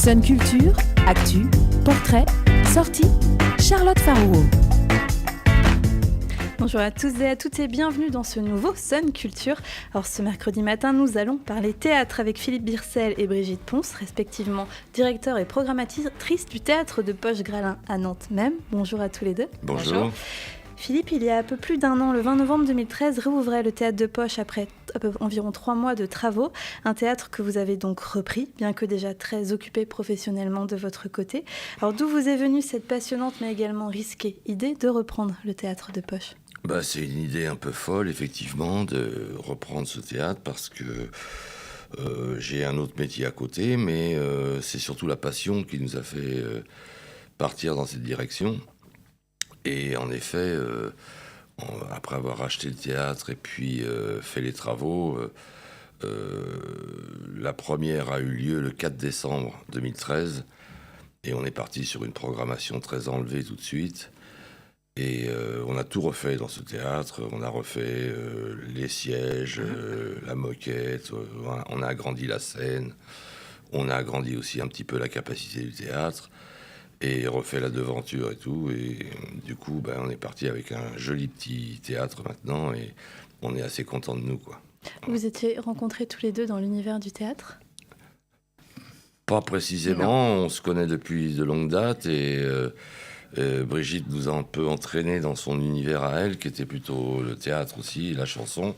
Sun Culture, actu, portrait, sortie, Charlotte Farouot. Bonjour à tous et à toutes et bienvenue dans ce nouveau Sun Culture. Alors ce mercredi matin, nous allons parler théâtre avec Philippe Bircel et Brigitte Ponce, respectivement directeur et programmatrice du théâtre de Poche-Gralin à Nantes même. Bonjour à tous les deux. Bonjour. Philippe, il y a un peu plus d'un an, le 20 novembre 2013, réouvrait le théâtre de Poche après environ 3 mois de travaux. Un théâtre que vous avez donc repris, bien que déjà très occupé professionnellement de votre côté. Alors d'où vous est venue cette passionnante mais également risquée idée de reprendre le théâtre de Poche ? C'est une idée un peu folle, effectivement, de reprendre ce théâtre parce que j'ai un autre métier à côté, mais c'est surtout la passion qui nous a fait partir dans cette direction. Et en effet, après avoir acheté le théâtre et puis fait les travaux, la première a eu lieu le 4 décembre 2013 et on est parti sur une programmation très enlevée tout de suite. Et on a tout refait dans ce théâtre. On a refait les sièges, la moquette, on a agrandi la scène, on a agrandi aussi un petit peu la capacité du théâtre et refait la devanture et tout. Et du coup, on est parti avec un joli petit théâtre maintenant et on est assez contents de nous, quoi. Vous étiez rencontrés tous les deux dans l'univers du théâtre ? Pas précisément, on se connaît depuis de longues dates et Brigitte nous a un peu entraînés dans son univers à elle, qui était plutôt le théâtre aussi, la chanson.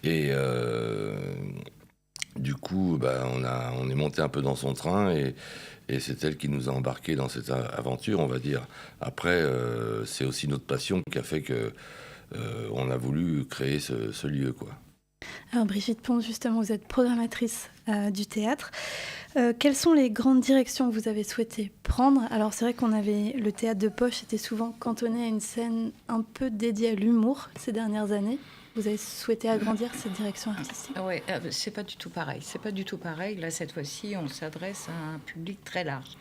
Et du coup, on est monté un peu dans son train et c'est elle qui nous a embarqués dans cette aventure, on va dire. Après, c'est aussi notre passion qui a fait que on a voulu créer ce lieu, quoi. Alors Brigitte Ponce, justement, vous êtes programmatrice du théâtre. Quelles sont les grandes directions que vous avez souhaité prendre ? Alors c'est vrai le théâtre de Poche était souvent cantonné à une scène un peu dédiée à l'humour ces dernières années. Vous avez souhaité agrandir cette direction artistique ? Oui, c'est pas du tout pareil. C'est pas du tout pareil. Là, cette fois-ci, on s'adresse à un public très large.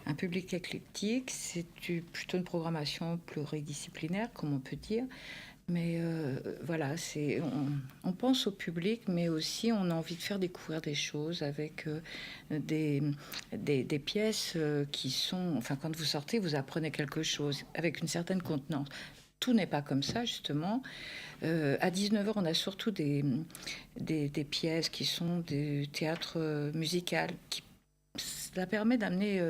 Un public éclectique, c'est plutôt une programmation pluridisciplinaire, comme on peut dire. Mais voilà, on pense au public, mais aussi on a envie de faire découvrir des choses avec des pièces qui sont... Enfin, quand vous sortez, vous apprenez quelque chose avec une certaine contenance. Tout n'est pas comme ça, justement. À 19h, on a surtout des pièces qui sont du théâtre musical. Cela permet d'amener...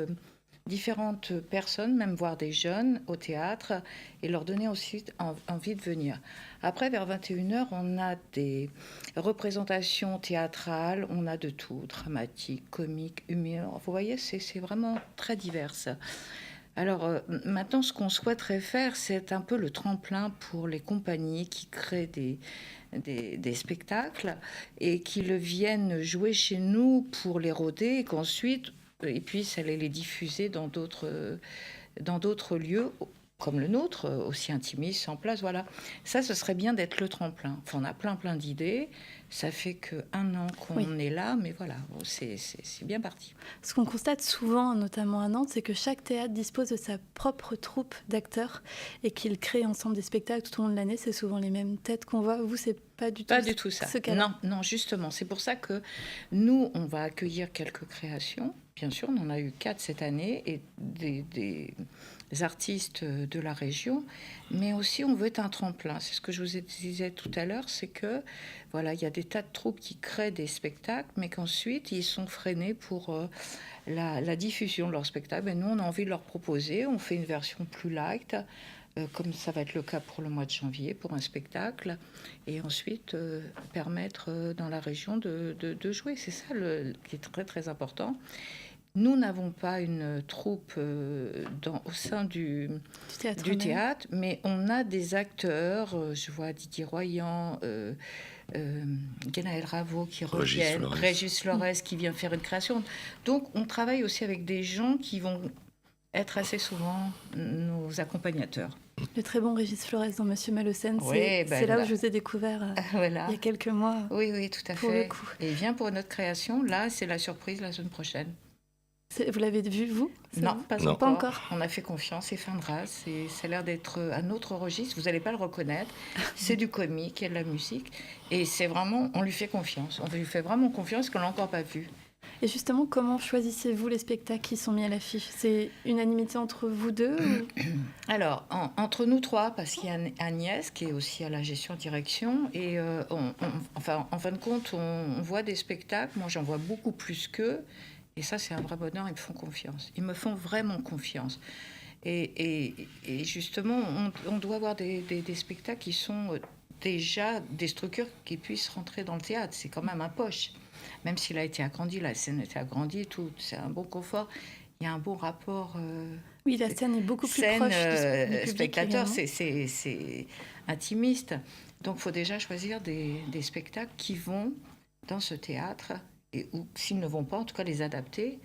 différentes personnes, même voire des jeunes, au théâtre et leur donner aussi envie de venir. Après, vers 21h, on a des représentations théâtrales, on a de tout, dramatique, comique, humour. Vous voyez, c'est vraiment très divers. Alors, maintenant, ce qu'on souhaiterait faire, c'est un peu le tremplin pour les compagnies qui créent des spectacles et qui viennent jouer chez nous pour les roder et qu'ensuite... et puis aller les diffuser dans d'autres lieux, comme le nôtre, aussi intimistes, en place, voilà. Ça, ce serait bien d'être le tremplin. Enfin, on a plein d'idées. Ça fait qu'1 an qu'on est là, mais voilà, c'est bien parti. Ce qu'on constate souvent, notamment à Nantes, c'est que chaque théâtre dispose de sa propre troupe d'acteurs et qu'ils créent ensemble des spectacles tout au long de l'année. C'est souvent les mêmes têtes qu'on voit. Vous, c'est pas du tout ça. Ce cas-là. Non, justement. C'est pour ça que nous, on va accueillir quelques créations. Bien sûr, on en a eu 4 cette année et des artistes de la région, mais aussi on veut être un tremplin. C'est ce que je vous disais tout à l'heure, c'est que voilà, il y a des tas de troupes qui créent des spectacles, mais qu'ensuite ils sont freinés pour la diffusion de leurs spectacles. Et nous, on a envie de leur proposer. On fait une version plus light, comme ça va être le cas pour le mois de janvier, pour un spectacle, et ensuite permettre dans la région de jouer. C'est ça qui est très très important. Nous n'avons pas une troupe au sein du théâtre, mais on a des acteurs. Je vois Didier Royan, Guénaël Raveau qui reviennent, Régis Flores qui vient faire une création. Donc on travaille aussi avec des gens qui vont être assez souvent nos accompagnateurs. Le très bon Régis Flores dans Monsieur Malocène, c'est là où je vous ai découvert il y a quelques mois. Oui, tout à fait. Et il vient pour notre création. Là, c'est la surprise la semaine prochaine. Vous l'avez vu, vous ? Non, pas encore. On a fait confiance, c'est Findras. Ça a l'air d'être un autre registre. Vous n'allez pas le reconnaître. C'est du comique et de la musique. Et c'est vraiment, on lui fait confiance. On lui fait vraiment confiance qu'on ne l'a encore pas vu. Et justement, comment choisissez-vous les spectacles qui sont mis à l'affiche? C'est unanimité entre vous deux ou... Alors, entre nous trois, parce qu'il y a Agnès qui est aussi à la gestion-direction, et en fin de compte, on voit des spectacles. Moi, j'en vois beaucoup plus qu'eux, et ça, c'est un vrai bonheur. Ils me font confiance. Ils me font vraiment confiance. Et justement, on doit avoir des spectacles qui sont déjà des structures qui puissent rentrer dans le théâtre. C'est quand même un poche. Même s'il a été agrandi, la scène a été agrandie et tout, c'est un bon confort. Il y a un bon rapport. Oui, la scène est beaucoup plus proche du public. Spectateur, c'est intimiste. Donc, il faut déjà choisir des spectacles qui vont dans ce théâtre, ou s'ils ne vont pas, en tout cas les adapter.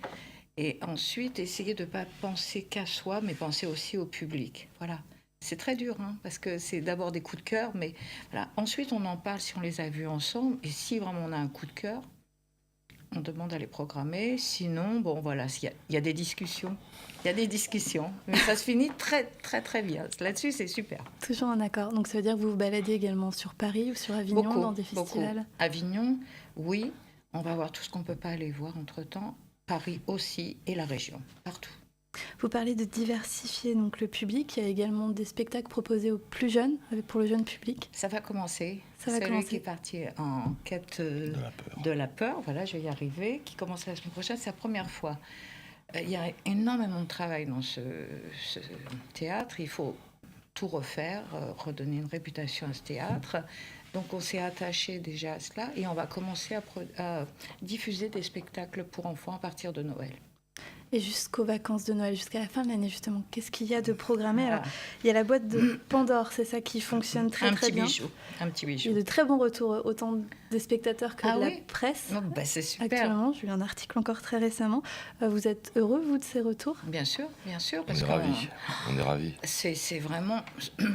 Et ensuite, essayer de ne pas penser qu'à soi, mais penser aussi au public. Voilà. C'est très dur, parce que c'est d'abord des coups de cœur, mais voilà. Ensuite, on en parle si on les a vus ensemble. Et si vraiment on a un coup de cœur, on demande à les programmer. Sinon, bon, voilà, il y a des discussions. Il y a des discussions, mais ça se finit très, très, très bien. Là-dessus, c'est super. Toujours en accord. Donc, ça veut dire que vous vous baladez également sur Paris ou sur Avignon, dans des festivals? Beaucoup. Avignon, oui. On va voir tout ce qu'on ne peut pas aller voir entre-temps. Paris aussi, et la région, partout. Vous parlez de diversifier donc le public. Il y a également des spectacles proposés aux plus jeunes, pour le jeune public. Ça va commencer. Celui qui est parti en quête de la peur, voilà, je vais y arriver, qui commence la semaine prochaine, c'est la première fois. Il y a énormément de travail dans ce théâtre. Il faut tout refaire, redonner une réputation à ce théâtre. Donc on s'est attaché déjà à cela et on va commencer à diffuser des spectacles pour enfants à partir de Noël. Et jusqu'aux vacances de Noël, jusqu'à la fin de l'année justement, qu'est-ce qu'il y a de programmé? Alors, il y a la boîte de Pandore, c'est ça qui fonctionne très très bien. Un petit bijou. Il y a de très bons retours, autant des spectateurs que de la presse. Non, c'est super. Actuellement, j'ai eu un article encore très récemment. Vous êtes heureux, vous, de ces retours? Bien sûr. Parce on est ravis. C'est vraiment...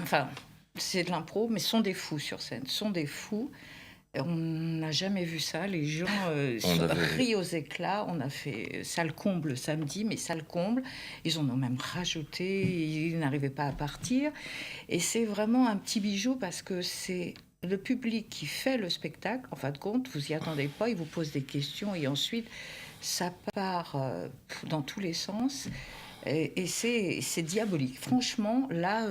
Enfin, c'est de l'impro, mais sont des fous sur scène. Sont des fous. On n'a jamais vu ça. Les gens rient aux éclats. On a fait salle comble samedi, mais salle comble. Ils en ont même rajouté. Ils n'arrivaient pas à partir. Et c'est vraiment un petit bijou parce que c'est le public qui fait le spectacle. En fin de compte, vous n'y attendez pas. Il vous pose des questions et ensuite, ça part dans tous les sens. Et c'est diabolique. Franchement, là,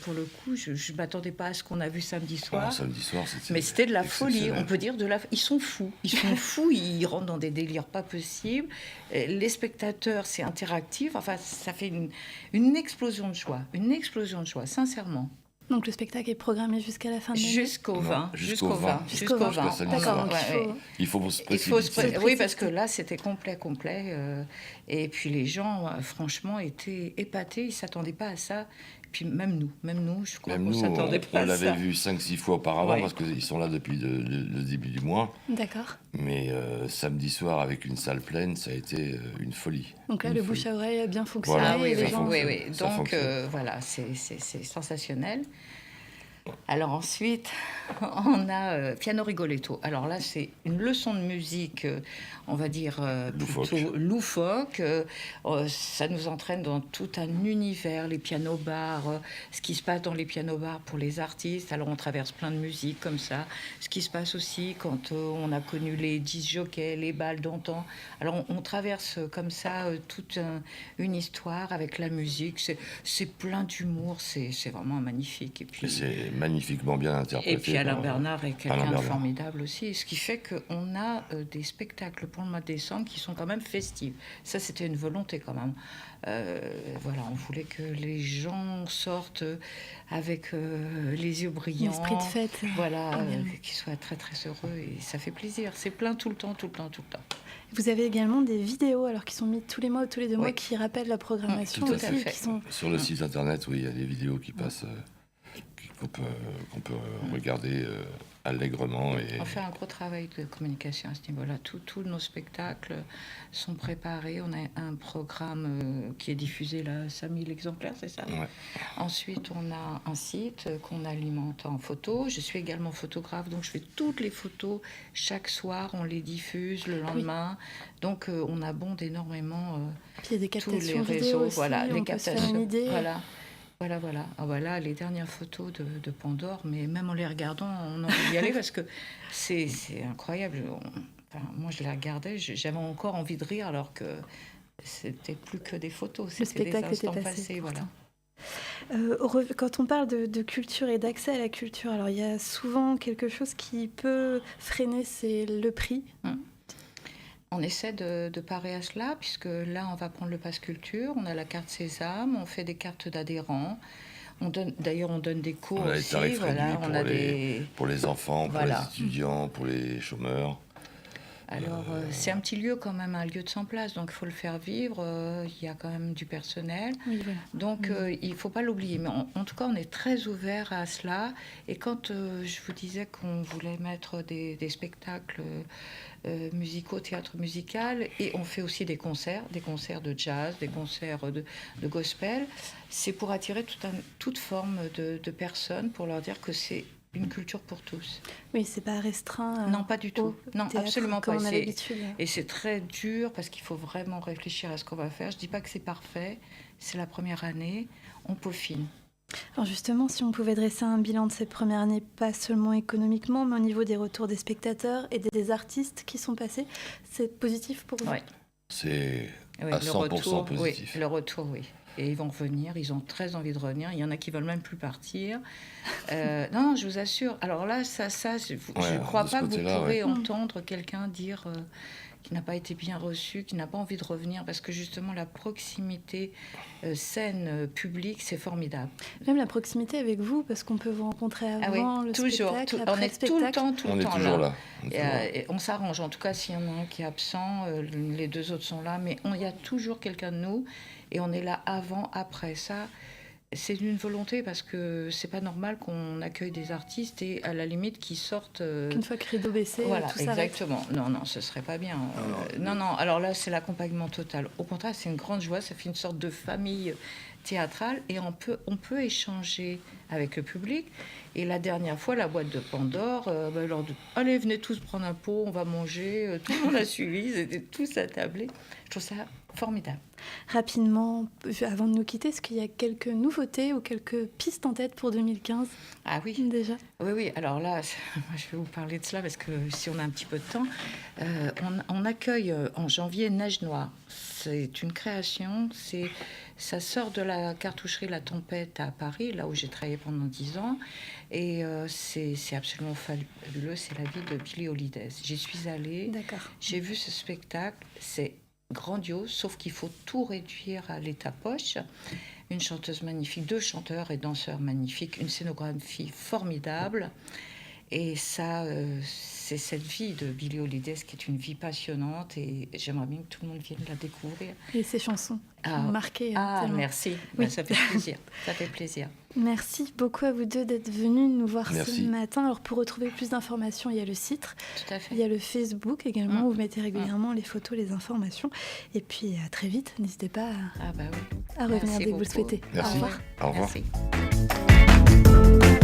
pour le coup, je ne m'attendais pas à ce qu'on a vu samedi soir. Samedi soir, c'était... Mais c'était de la folie. On peut dire ils sont fous. Ils sont fous, ils rentrent dans des délires pas possibles. Les spectateurs, c'est interactif. Enfin, ça fait une explosion de joie. Une explosion de joie, sincèrement. Donc le spectacle est programmé jusqu'à la fin de l'année? Jusqu'au 20. Jusqu'au 20. D'accord, il faut se précipiter. Oui, parce que là, c'était complet. Et puis les gens, franchement, étaient épatés. Ils ne s'attendaient pas à ça. Puis même nous, je crois qu'on ne s'attendait pas à ça. On l'avait vu 5-6 fois auparavant, parce qu'ils sont là depuis le début du mois. D'accord. Mais samedi soir, avec une salle pleine, ça a été une folie. Donc là, le bouche à oreille a bien fonctionné. Voilà, oui. Donc voilà, c'est sensationnel. Alors ensuite, on a Piano Rigoletto. Alors là, c'est une leçon de musique, on va dire plutôt loufoque. Ça nous entraîne dans tout un univers, les pianos-bars, ce qui se passe dans les pianos-bars pour les artistes. Alors on traverse plein de musiques comme ça. Ce qui se passe aussi quand on a connu les disc-jockeys, les balles d'antan. Alors on traverse comme ça toute une histoire avec la musique. C'est plein d'humour, c'est vraiment magnifique. Et puis c'est magnifiquement bien interprété. Et puis Alain Bernard est quelqu'un de formidable aussi, ce qui fait qu'on a des spectacles pour le mois de décembre qui sont quand même festifs. Ça, c'était une volonté quand même. Voilà, on voulait que les gens sortent avec les yeux brillants. L'esprit de fête. Voilà, qu'ils soient très très heureux et ça fait plaisir. C'est plein tout le temps. Vous avez également des vidéos alors qui sont mises tous les mois ou tous les 2 mois qui rappellent la programmation tout à aussi. fait. Qui sont... Sur le site internet, oui, il y a des vidéos qui passent. Qu'on peut regarder allègrement. On fait un gros travail de communication à ce niveau-là. Tous nos spectacles sont préparés. On a un programme qui est diffusé là, 5000 exemplaires, c'est ça? Ouais. Ensuite, on a un site qu'on alimente en photos. Je suis également photographe, donc je fais toutes les photos. Chaque soir, on les diffuse le lendemain. Donc, on abonde énormément Puis il y a des captations tous les réseaux. vidéo aussi, voilà, les captations. Voilà. Voilà. Ah, voilà les dernières photos de Pandore, mais même en les regardant, on a envie d'y aller parce que c'est incroyable. Moi, je les regardais, j'avais encore envie de rire alors que c'était plus que des photos, Le c'était des spectacle était instants passé. passés. Voilà. Quand on parle de culture et d'accès à la culture, alors il y a souvent quelque chose qui peut freiner, c'est le prix. On essaie de parer à cela, puisque là, on va prendre le pass culture, on a la carte Sésame, on fait des cartes d'adhérents. D'ailleurs, on donne des cours On a des aussi. tarifs réduits Pour pour les enfants, pour les étudiants, pour les chômeurs. Alors, c'est un petit lieu quand même, un lieu de 100 places, donc il faut le faire vivre. Il y a quand même du personnel. Oui, voilà. Donc, il ne faut pas l'oublier. Mais en tout cas, on est très ouvert à cela. Et quand je vous disais qu'on voulait mettre des spectacles musicaux, théâtre musical, et on fait aussi des concerts de jazz, des concerts de gospel, c'est pour attirer toute forme de personnes, pour leur dire que c'est une culture pour tous. Oui, c'est pas restreint. Non, pas du tout. Non, théâtre, absolument pas. Comme on a l'habitude. Et c'est très dur parce qu'il faut vraiment réfléchir à ce qu'on va faire. Je dis pas que c'est parfait. C'est la première année. On peaufine. Alors justement, si on pouvait dresser un bilan de cette première année, pas seulement économiquement, mais au niveau des retours des spectateurs et des artistes qui sont passés, c'est positif pour vous? Oui. C'est à 100% positif. Oui, le retour, oui. Et ils vont revenir, ils ont très envie de revenir. Il y en a qui veulent même plus partir. Non, je vous assure. Alors là, je ne crois pas que vous pourrez entendre quelqu'un dire qui n'a pas été bien reçu, qui n'a pas envie de revenir, parce que justement, la proximité scène publique, c'est formidable. Même la proximité avec vous, parce qu'on peut vous rencontrer avant le spectacle, après on est le spectacle. On est toujours là. Et on s'arrange. En tout cas, s'il y en a un qui est absent, les deux autres sont là, mais il y a toujours quelqu'un de nous, et on est là avant, après. Ça, c'est une volonté, parce que c'est pas normal qu'on accueille des artistes et à la limite qu'ils sortent. Qu'une fois que rideau baissé, voilà, tout s'arrête. exactement. Non, ce serait pas bien. Non. Alors là, c'est l'accompagnement total. Au contraire, c'est une grande joie. Ça fait une sorte de famille théâtrale et on peut échanger avec le public. Et la dernière fois, la boîte de Pandore, allez, venez tous prendre un pot, on va manger. Tout le monde a suivi, ils étaient tous attablés. Je trouve ça formidable. Rapidement, avant de nous quitter, est-ce qu'il y a quelques nouveautés ou quelques pistes en tête pour 2015 ? Ah oui. Déjà ? Oui. Alors là, je vais vous parler de cela parce que si on a un petit peu de temps, on accueille en janvier Neige Noire. C'est une création, ça sort de la cartoucherie La Tempête à Paris, là où j'ai travaillé pendant 10 ans. Et c'est absolument fabuleux, c'est la vie de Billie Holiday. J'y suis allée, j'ai vu ce spectacle, c'est grandiose, sauf qu'il faut tout réduire à l'état poche. Une chanteuse magnifique, 2 chanteurs et danseurs magnifiques, une scénographie formidable. Et ça, c'est cette vie de Billie Holiday qui est une vie passionnante et j'aimerais bien que tout le monde vienne la découvrir. Et ces chansons ont marqué. Tellement. Merci. Oui. Ça fait plaisir. Ça fait plaisir. Merci beaucoup à vous deux d'être venus nous voir ce matin. Alors pour retrouver plus d'informations, il y a le site. Tout à fait. Il y a le Facebook également où vous mettez régulièrement les photos, les informations. Et puis à très vite. N'hésitez pas à revenir dès que vous le souhaitez. Merci. Au revoir. Au revoir. Merci.